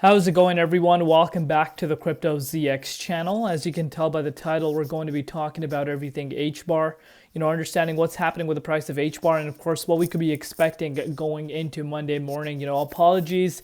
How's it going, everyone? Welcome back to the Crypto ZX channel. As you can tell by the title, we're going to be talking about everything HBAR, understanding what's happening with the price of HBAR and of course what we could be expecting going into Monday morning. Apologies,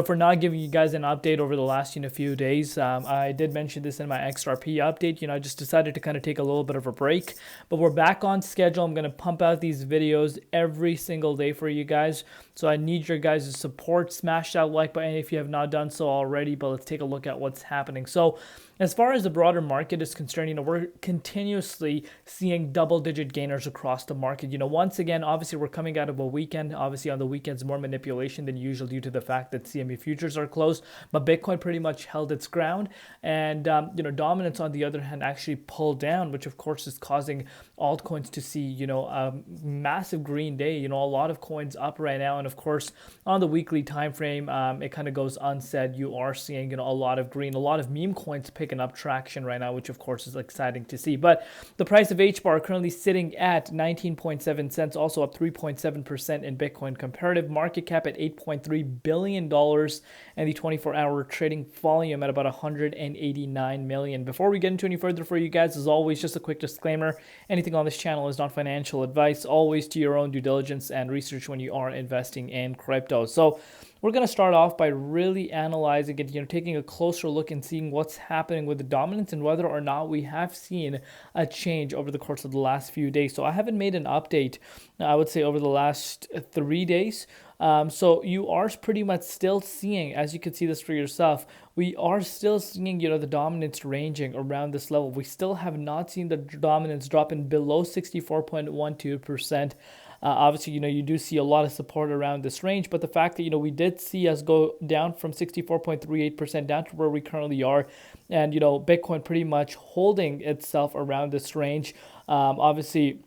for not giving you guys an update over the last, few days. I did mention this in my XRP update. I just decided to kind of take a little bit of a break, but we're back on schedule. I'm going to pump out these videos every single day for you guys. So I need your guys' support. Smash that like button if you have not done so already, but let's take a look at what's happening. So as far as the broader market is concerned, we're continuously seeing double-digit gainers across the market. Once again, obviously we're coming out of a weekend. Obviously on the weekends, more manipulation than usual due to the fact that CME futures are closed, but Bitcoin pretty much held its ground. And, dominance on the other hand actually pulled down, which of course is causing altcoins to see, a massive green day. A lot of coins up right now. And of course, on the weekly time frame, it kind of goes unsaid. You are seeing, a lot of green, a lot of meme coins picking up traction right now, which of course is exciting to see. But the price of HBAR currently sitting at 19.7 cents, also up 3.7% in Bitcoin comparative, market cap at $8.3 billion, and the 24-hour trading volume at about 189 million. Before we get into any further for you guys, as always, just a quick disclaimer: anything on this channel is not financial advice. Always do your own due diligence and research when you are investing in crypto. So we're going to start off by really analyzing it, taking a closer look and seeing what's happening with the dominance and whether or not we have seen a change over the course of the last few days. So I haven't made an update, I would say, over the last 3 days. So you are pretty much still seeing, as you can see this for yourself, we are still seeing, the dominance ranging around this level. We still have not seen the dominance dropping below 64.12%. Obviously, you do see a lot of support around this range, but the fact that, we did see us go down from 64.38% down to where we currently are, and, Bitcoin pretty much holding itself around this range, obviously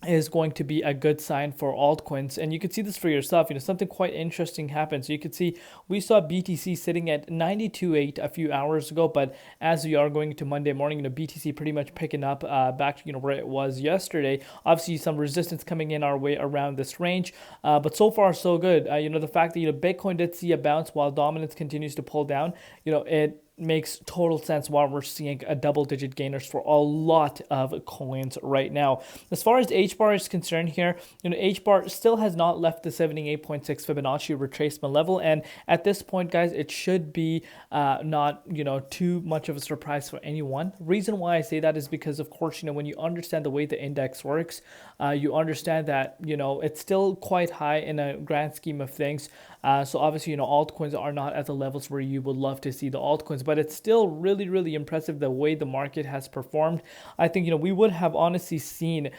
is going to be a good sign for altcoins. And you can see this for yourself. Something quite interesting happened. So you can see we saw BTC sitting at 92.8 a few hours ago, but as we are going to Monday morning, BTC pretty much picking up back to where it was yesterday. Obviously some resistance coming in our way around this range, but so far so good. The fact that Bitcoin did see a bounce while dominance continues to pull down, it makes total sense why we're seeing a double-digit gainers for a lot of coins right now. As far as HBAR is concerned here, HBAR still has not left the 78.6 Fibonacci retracement level, and at this point, guys, it should be not too much of a surprise for anyone. Reason why I say that is because, of course, when you understand the way the index works, you understand that it's still quite high in a grand scheme of things. So obviously, altcoins are not at the levels where you would love to see the altcoins, but it's still really, really impressive the way the market has performed. I think, we would have honestly seen,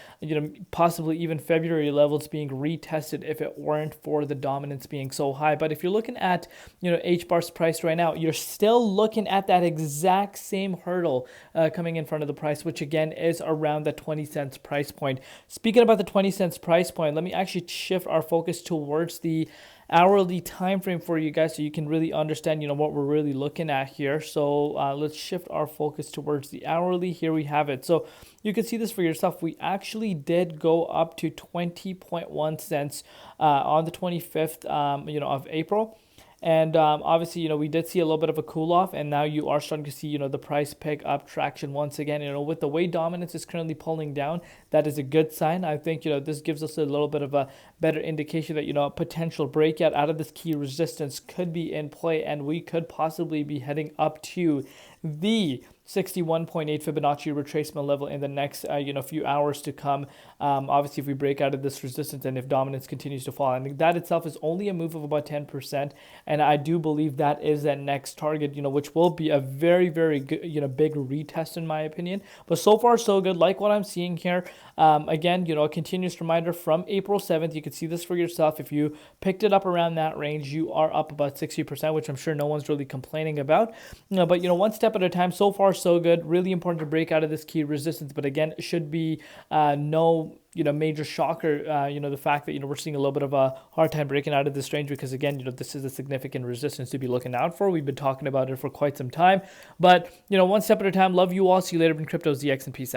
possibly even February levels being retested if it weren't for the dominance being so high. But if you're looking at, HBAR's price right now, you're still looking at that exact same hurdle coming in front of the price, which again is around the 20 cents price point. Speaking about the 20 cents price point, let me actually shift our focus towards the hourly time frame for you guys so you can really understand what we're really looking at here. So let's shift our focus towards the hourly. Here we have it. So you can see this for yourself. We actually did go up to 20.1 cents on the 25th of April. And obviously, we did see a little bit of a cool off, and now you are starting to see, the price pick up traction once again. With the way dominance is currently pulling down, that is a good sign. I think, this gives us a little bit of a better indication that, a potential breakout out of this key resistance could be in play, and we could possibly be heading up to the 61.8 Fibonacci retracement level in the next few hours to come. Obviously, if we break out of this resistance and if dominance continues to fall, I think that itself is only a move of about 10%, and I do believe that is that next target, which will be a very, very good, big retest in my opinion. But so far so good. Like what I'm seeing here. Again, a continuous reminder from April 7th. You can see this for yourself. If you picked it up around that range, you are up about 60%, which I'm sure no one's really complaining about. But one step at a time. So far so good. Really important to break out of this key resistance, but again, it should be no major shocker, the fact that, we're seeing a little bit of a hard time breaking out of this range, because again, this is a significant resistance to be looking out for. We've been talking about it for quite some time, but, one step at a time. Love you all. See you later in Crypto ZX, and peace out.